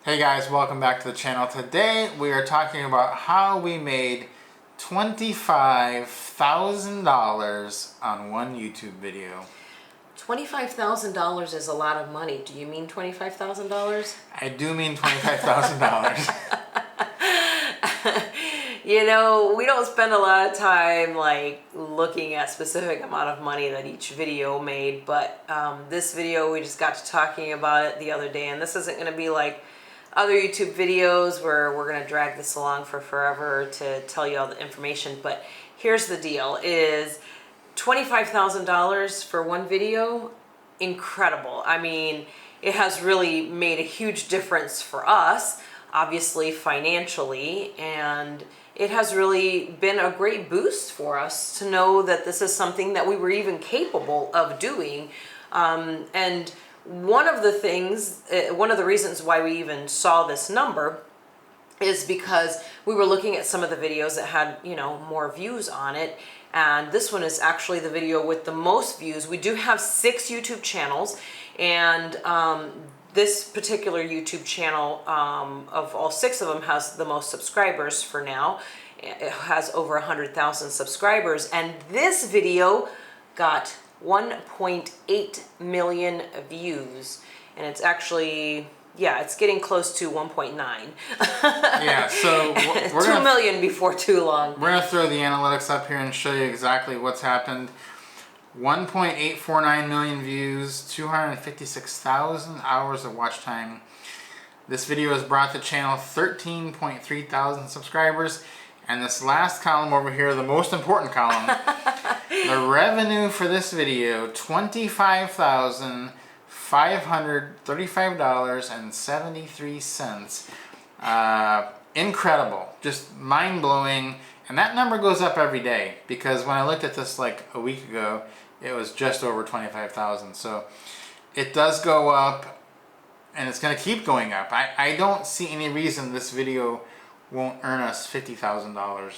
Hey guys, welcome back to the channel. Today we are talking about how we made $25,000 on one YouTube video. $25,000 is a lot of money. Do you mean $25,000? I do mean $25,000. You know, we don't spend a lot of time like looking at specific amount of money that each video made, but this video we just got to talking about it the other day, and this isn't going to be like other YouTube videos where we're going to drag this along for forever to tell you all the information. But here's the deal is $25,000 for one video, incredible. I mean, it has really made a huge difference for us, obviously financially, and it has really been a great boost for us to know that this is something that we were even capable of doing. And one of the things, one of the reasons why we even saw this number is because we were looking at some of the videos that had, you know, more views on it. And this one is actually the video with the most views. We do have 6 YouTube channels, and this particular YouTube channel, of all 6 of them, has the most subscribers for now. It has over 100,000 subscribers, and this video got 1.8 million views, and it's actually, yeah, it's getting close to 1.9. Yeah, so we're 2 million before too long. We're going to throw the analytics up here and show you exactly what's happened. 1.849 million views, 256,000 hours of watch time. This video has brought the channel 13.3 thousand subscribers. And this last column over here, the most important column, the revenue for this video, $25,535.73. Incredible, just mind-blowing. And that number goes up every day, because when I looked at this like a week ago, it was just over 25,000. So it does go up, and it's going to keep going up. I don't see any reason this video won't earn us $50,000.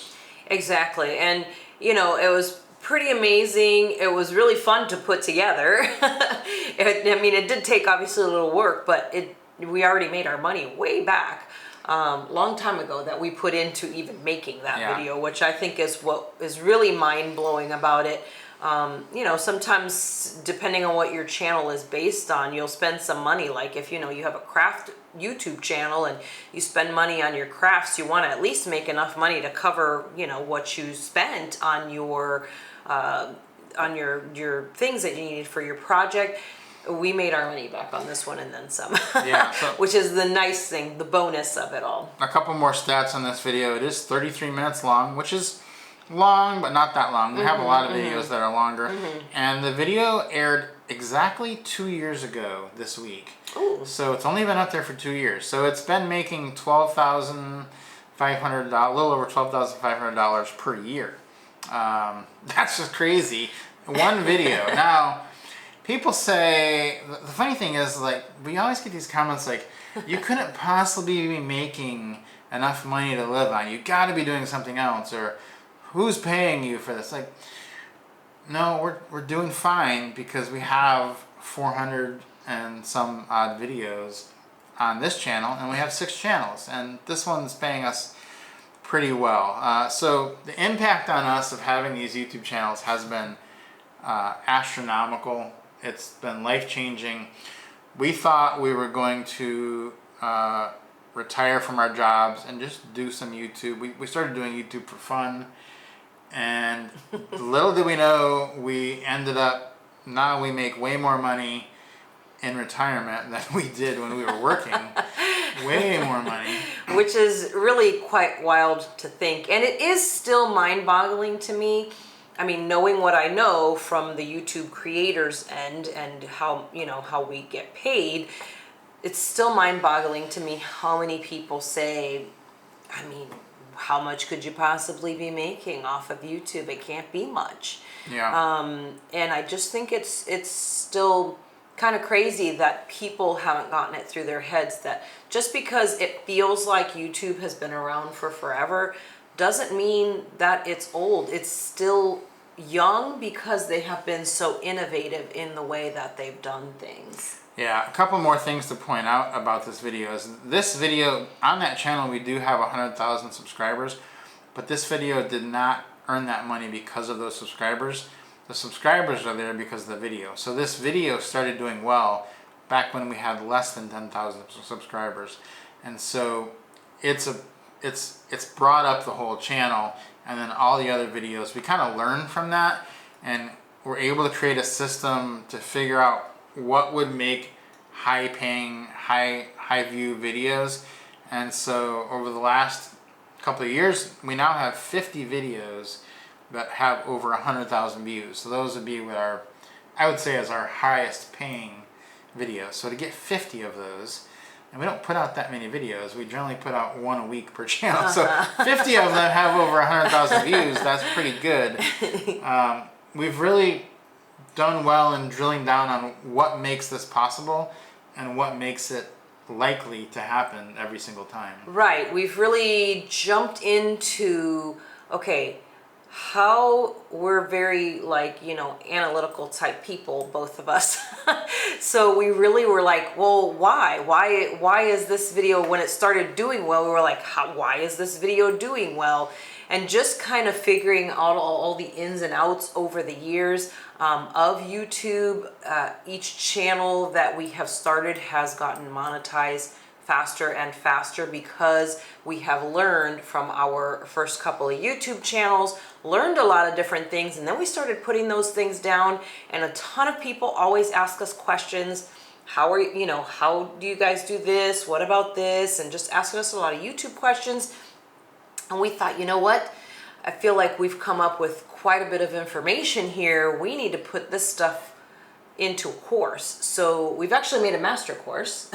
Exactly. And you know, it was pretty amazing. It was really fun to put together. I mean, it did take obviously a little work, but we already made our money way back long time ago that we put into even making that video, which I think is what is really mind-blowing about it. You know, sometimes depending on what your channel is based on, you'll spend some money. Like if, you know, you have a craft YouTube channel and you spend money on your crafts, you want to at least make enough money to cover, you know, what you spent on your things that you needed for your project. We made our money back on this one and then some. Yeah, so which is the nice thing, the bonus of it all. A couple more stats on this video. It is 33 minutes long, which is long, but not that long. We have a lot of videos that are longer. And the video aired exactly 2 years ago this week. Ooh. So it's only been up there for 2 years. So it's been making $12,500, a little over $12,500 per year. That's just crazy. One video. Now, people say, the funny thing is, like, we always get these comments like, you couldn't possibly be making enough money to live on. You got to be doing something else, or who's paying you for this? Like, no, we're doing fine because we have 400 and some odd videos on this channel, and we have 6 channels, and this one's paying us pretty well. So the impact on us of having these YouTube channels has been astronomical. It's been life-changing. We thought we were going to retire from our jobs and just do some YouTube. We started doing YouTube for fun, and little did we know, we ended up, now we make way more money in retirement than we did when we were working. Way more money. Which is really quite wild to think. And it is still mind-boggling to me. I mean, knowing what I know from the YouTube creators end and how, you know, how we get paid, it's still mind-boggling to me how many people say, I mean, how much could you possibly be making off of YouTube? It can't be much. Yeah. And I just think it's still kind of crazy that people haven't gotten it through their heads that just because it feels like YouTube has been around for forever doesn't mean that it's old. It's still young because they have been so innovative in the way that they've done things. Yeah, a couple more things to point out about this video is this video, on that channel we do have 100,000 subscribers, but this video did not earn that money because of those subscribers. The subscribers are there because of the video. So this video started doing well back when we had less than 10,000 subscribers. And so it's brought up the whole channel, and then all the other videos, we kind of learned from that, and we're able to create a system to figure out what would make high paying, high view videos. And so over the last couple of years, we now have 50 videos that have over 100,000 views. So those would be what I would say is our highest paying videos. So to get 50 of those, and we don't put out that many videos, we generally put out one a week per channel. So 50 of them have over 100,000 views. That's pretty good. We've really done well in drilling down on what makes this possible and what makes it likely to happen every single time. Right. We've really jumped into, okay, how we're very analytical type people, both of us. So we really were like, well, why is this video, when it started doing well, we were like, why is this video doing well? And just kind of figuring out all the ins and outs over the years of YouTube. Each channel that we have started has gotten monetized faster and faster because we have learned from our first couple of YouTube channels, learned a lot of different things, and then we started putting those things down, and a ton of people always ask us questions. How do you guys do this? What about this? And just asking us a lot of YouTube questions. And we thought, you know what? I feel like we've come up with quite a bit of information here. We need to put this stuff into a course. So we've actually made a master course.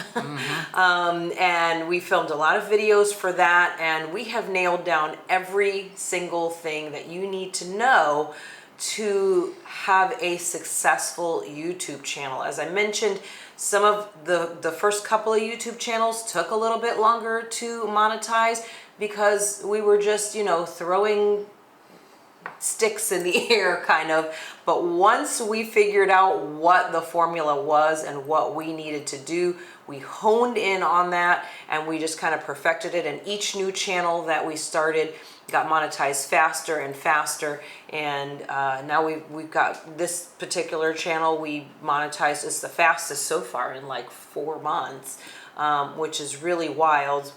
And we filmed a lot of videos for that. And we have nailed down every single thing that you need to know to have a successful YouTube channel. As I mentioned, some of the first couple of YouTube channels took a little bit longer to monetize because we were just, throwing sticks in the air kind of. But once we figured out what the formula was and what we needed to do, we honed in on that and we just kind of perfected it. And each new channel that we started got monetized faster and faster. And now we've got this particular channel we monetized is the fastest so far in like 4 months, which is really wild.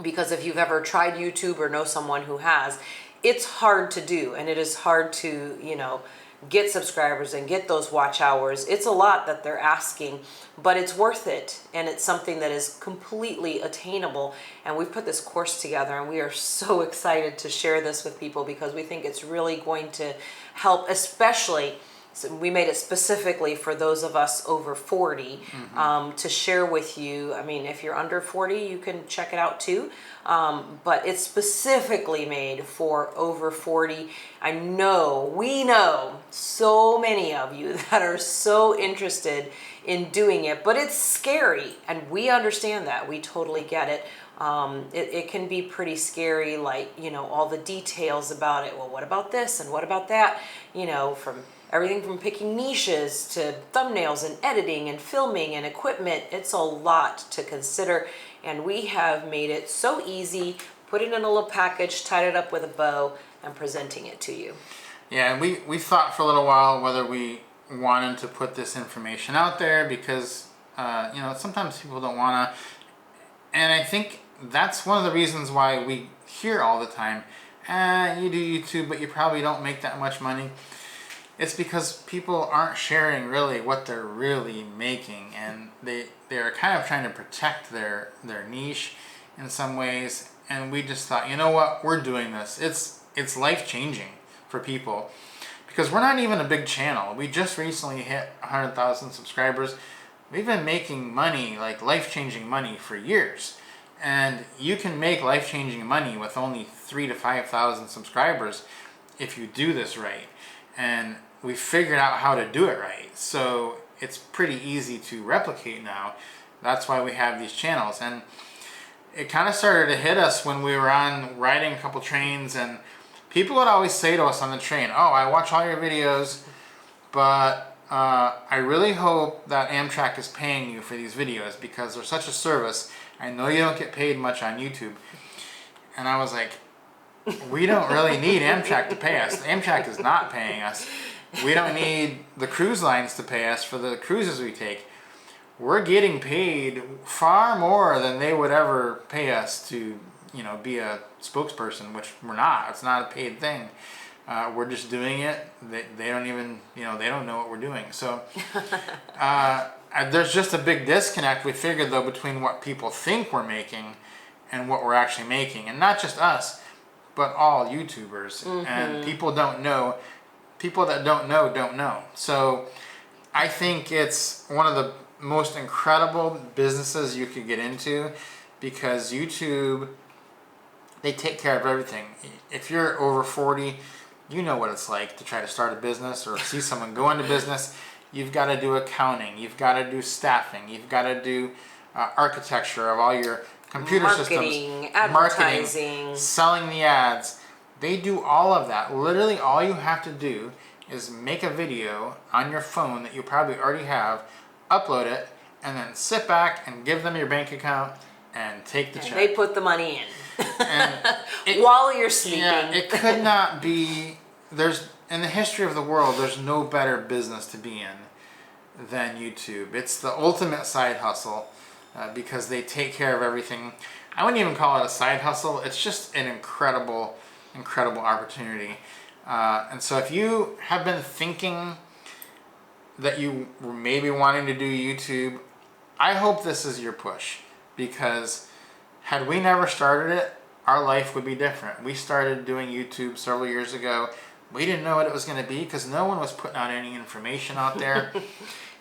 Because if you've ever tried YouTube or know someone who has, it's hard to do, and it is hard to, get subscribers and get those watch hours. It's a lot that they're asking, but it's worth it, and it's something that is completely attainable. And we've put this course together, and we are so excited to share this with people because we think it's really going to help, especially. So we made it specifically for those of us over 40 to share with you. I mean, if you're under 40, you can check it out too. But it's specifically made for over 40. We know so many of you that are so interested in doing it, but it's scary. And we understand that. We totally get it. It can be pretty scary, like, all the details about it. Well, what about this and what about that? From everything from picking niches to thumbnails and editing and filming and equipment. It's a lot to consider, and we have made it so easy, put it in a little package, tied it up with a bow, and presenting it to you. Yeah, and we thought for a little while whether we wanted to put this information out there because, sometimes people don't want to. And I think that's one of the reasons why we hear all the time, you do YouTube, but you probably don't make that much money. It's because people aren't sharing really what they're really making, and they're kind of trying to protect their niche in some ways. And we just thought, you know what, we're doing this. It's life-changing for people because we're not even a big channel. We just recently hit 100,000 subscribers. We've been making money, like life-changing money, for years. And you can make life-changing money with only 3,000 to 5,000 subscribers if you do this right. And we figured out how to do it right. So it's pretty easy to replicate now. That's why we have these channels. And it kind of started to hit us when we were riding a couple trains, and people would always say to us on the train, oh, I watch all your videos, but I really hope that Amtrak is paying you for these videos because they're such a service. I know you don't get paid much on YouTube. And I was like, we don't really need Amtrak to pay us. Amtrak is not paying us. We don't need the cruise lines to pay us for the cruises we take. We're getting paid far more than they would ever pay us to, be a spokesperson, which we're not. It's not a paid thing. We're just doing it. They don't even, they don't know what we're doing. So there's just a big disconnect, we figured, though, between what people think we're making and what we're actually making. And not just us, but all YouTubers. And people don't know. People that don't know. So I think it's one of the most incredible businesses you could get into because YouTube, they take care of everything. If you're over 40, you know what it's like to try to start a business or see someone go into business. You've got to do accounting. You've got to do staffing. You've got to do architecture of all your computer systems. Advertising, selling the ads. They do all of that. Literally all you have to do is make a video on your phone that you probably already have, upload it, and then sit back and give them your bank account and take the check. They put the money in. And while you're sleeping. Yeah, it could not be. In the history of the world, there's no better business to be in than YouTube. It's the ultimate side hustle because they take care of everything. I wouldn't even call it a side hustle. It's just an incredible opportunity. And so if you have been thinking that you were maybe wanting to do YouTube, I hope this is your push, because had we never started it, our life would be different. We started doing YouTube several years ago. We didn't know what it was going to be because no one was putting out any information out there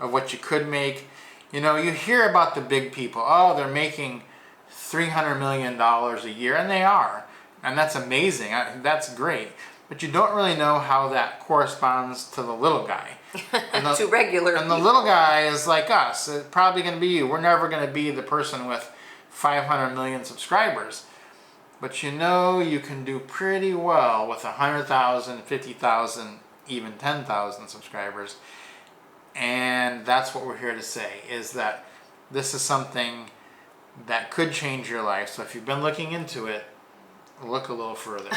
of what you could make. You hear about the big people. Oh, they're making $300 million a year, and they are. And that's amazing. That's great. But you don't really know how that corresponds to the little guy. To regular people. And the little guy is like us. It's probably going to be you. We're never going to be the person with 500 million subscribers. But you can do pretty well with 100,000, 50,000, even 10,000 subscribers. And that's what we're here to say, is that this is something that could change your life. So if you've been looking into it, look a little further.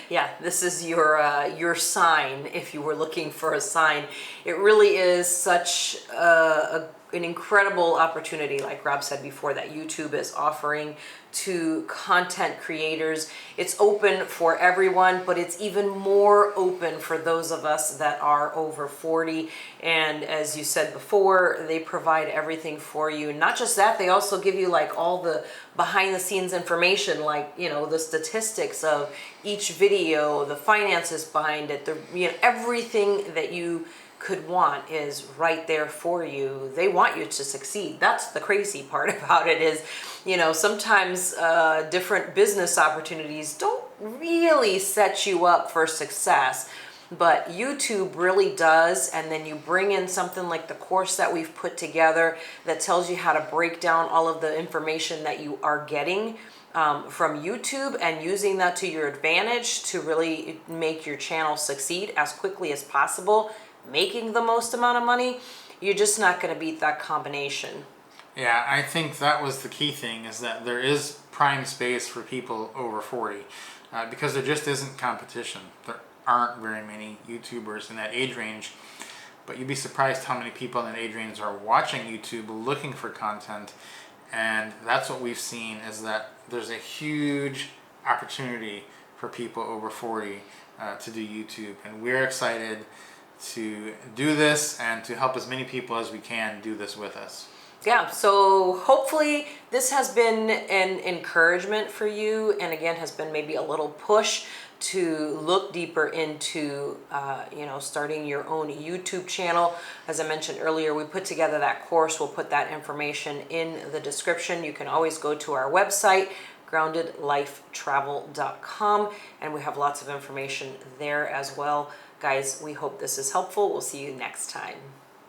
Yeah, this is your sign, if you were looking for a sign. It really is such an incredible opportunity, like Rob said before, that YouTube is offering to content creators. It's open for everyone, but it's even more open for those of us that are over 40. And as you said before, they provide everything for you. Not just that, they also give you like all the behind the scenes information, like, the statistics of each video, the finances behind it, everything that you could want is right there for you. They want you to succeed. That's the crazy part about it is, sometimes different business opportunities don't really set you up for success, but YouTube really does. And then you bring in something like the course that we've put together that tells you how to break down all of the information that you are getting from YouTube and using that to your advantage to really make your channel succeed as quickly as possible, making the most amount of money. You're just not going to beat that combination. Yeah, I think that was the key thing, is that there is prime space for people over 40 because there just isn't competition. There aren't very many YouTubers in that age range, but you'd be surprised how many people in that age range are watching YouTube looking for content. And that's what we've seen, is that there's a huge opportunity for people over 40 to do YouTube. And we're excited to do this and to help as many people as we can do this with us. Yeah, so hopefully this has been an encouragement for you, and again has been maybe a little push to look deeper into starting your own YouTube channel. As I mentioned earlier, we put together that course. We'll put that information in the description. You can always go to our website, groundedlifetravel.com, and we have lots of information there as well. Guys, we hope this is helpful. We'll see you next time.